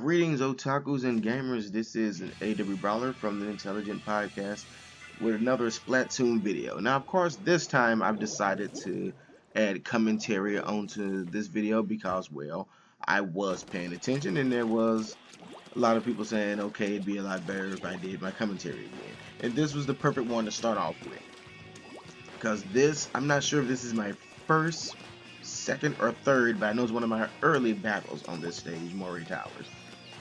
Greetings, otakus and gamers. This is an AWBrawler from the Intelligent Podcast with another Splatzone video. Now, of course, this time I've decided to add commentary onto this video because, well, I was paying attention and there was a lot of people saying, okay, it'd be a lot better if I did my commentary again. And this was the perfect one to start off with. Because this, I'm not sure if this is my first, second, or third, but I know it's one of my early battles on this stage, Morray Towers.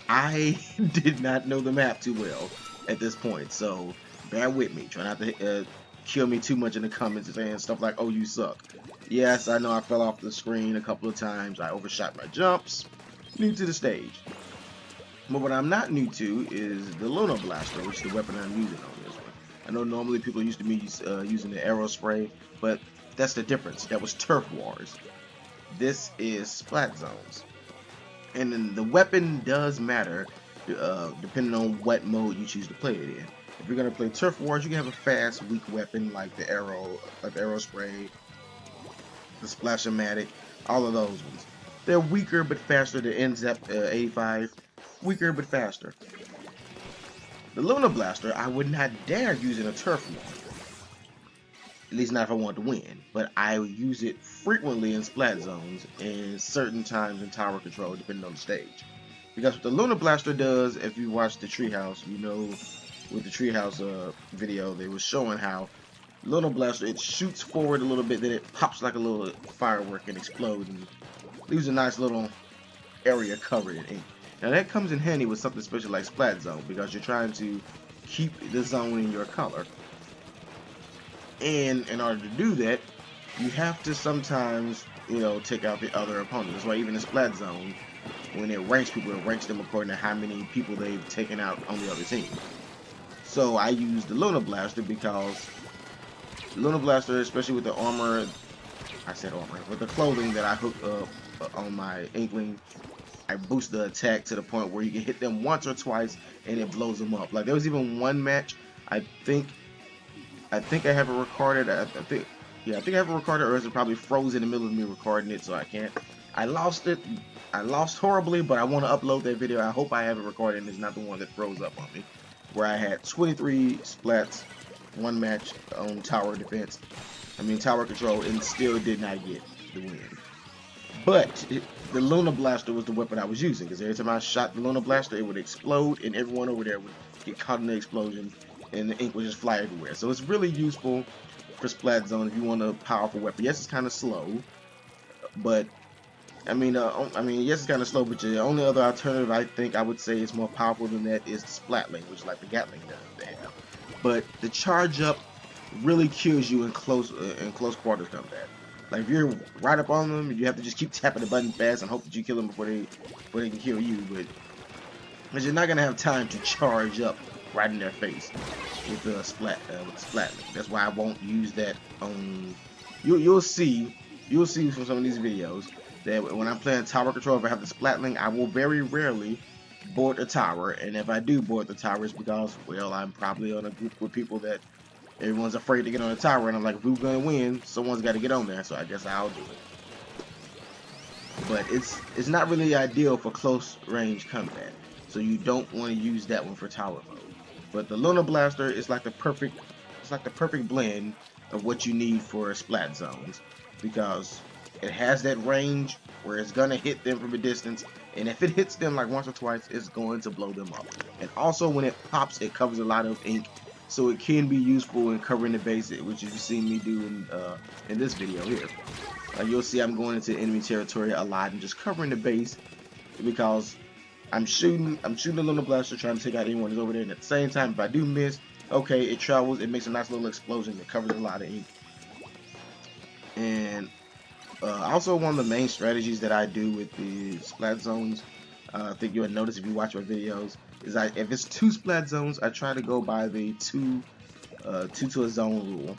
I did not know the map too well at this point, so bear with me. Try not to kill me too much in the comments saying stuff like, oh, you suck. Yes, I know I fell off the screen a couple of times. I overshot my jumps. New to the stage. But what I'm not new to is the Luna Blaster, which is the weapon I'm using on this one. I know normally people used to be using the arrow spray, but that's the difference. That was Turf Wars. This is Splatzones. And then the weapon does matter depending on what mode you choose to play it in. If you're gonna play Turf Wars, you can have a fast, weak weapon like the arrow spray, the Splash-O-Matic, all of those ones. They're weaker but faster. The NZEP 85, weaker but faster. The Luna Blaster, I would not dare use in a Turf War. At least not if I want to win, but I use it frequently in Splatzones and certain times in tower control depending on the stage. Because what the Luna Blaster does, if you watch the Treehouse, you know with the Treehouse video, they were showing how Luna Blaster, it shoots forward a little bit, then it pops like a little firework and explodes and leaves a nice little area covered in ink. Now that comes in handy with something special like Splatzone because you're trying to keep the zone in your color. And in order to do that, you have to sometimes, take out the other opponent. That's why even in Splatzone, when it ranks people, it ranks them according to how many people they've taken out on the other team. So I use the Luna Blaster because Luna Blaster, especially with the armor, with the clothing that I hook up on my Inkling, I boost the attack to the point where you can hit them once or twice and it blows them up. Like there was even one match, I think I have it recorded. I think I have it recorded, or is it probably froze in the middle of me recording it, so I can't. I lost it. I lost horribly, but I want to upload that video. I hope I have it recorded and it's not the one that froze up on me. Where I had 23 splats, one match on tower control, and still did not get the win. But the Luna Blaster was the weapon I was using, because every time I shot the Luna Blaster, it would explode, and everyone over there would get caught in the explosion, and the ink would just fly everywhere. So it's really useful for Splatzone if you want a powerful weapon. Yes, it's kind of slow, but yes, it's kind of slow. But the only other alternative I think I would say is more powerful than that is the Splatling, which is like the Gatling gun they have. But the charge up really kills you in close quarters combat. Like if you're right up on them, you have to just keep tapping the button fast and hope that you kill them before they can kill you. But you're not gonna have time to charge up right in their face with the Splatling. That's why I won't use that on. You'll see from some of these videos that when I'm playing tower control, if I have the Splatling, I will very rarely board the tower. And if I do board the tower, it's because, well, I'm probably on a group with people that everyone's afraid to get on the tower, and I'm like, if we're gonna win, someone's got to get on there. So I guess I'll do it. But it's not really ideal for close range combat, so you don't want to use that one for tower mode. But the Luna Blaster is like the perfect blend of what you need for Splatzones, because it has that range where it's gonna hit them from a distance, and if it hits them like once or twice, it's going to blow them up. And also when it pops, it covers a lot of ink, so it can be useful in covering the base, which you've seen me do in this video here. You'll see I'm going into enemy territory a lot and just covering the base because I'm shooting the Luna Blaster, trying to take out anyone who's over there, and at the same time, if I do miss, okay, it travels, it makes a nice little explosion that covers a lot of ink. And also one of the main strategies that I do with the Splatzones, I think you'll notice if you watch my videos, is if it's 2 Splatzones, I try to go by the 2 to a zone rule.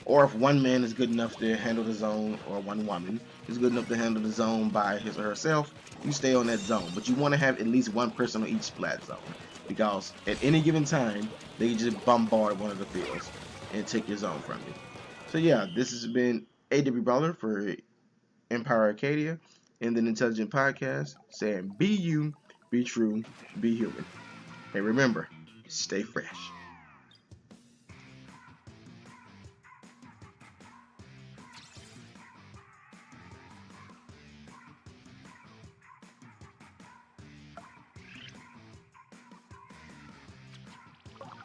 Or if one man is good enough to handle the zone, or one woman is good enough to handle the zone by his or herself, you stay on that zone. But you want to have at least one person on each Splatzone, because at any given time, they can just bombard one of the fields and take your zone from you. So yeah, this has been AWBrawler for Empire Arcadia and the Intelligent Podcast, saying be you, be true, be human. And remember, stay fresh.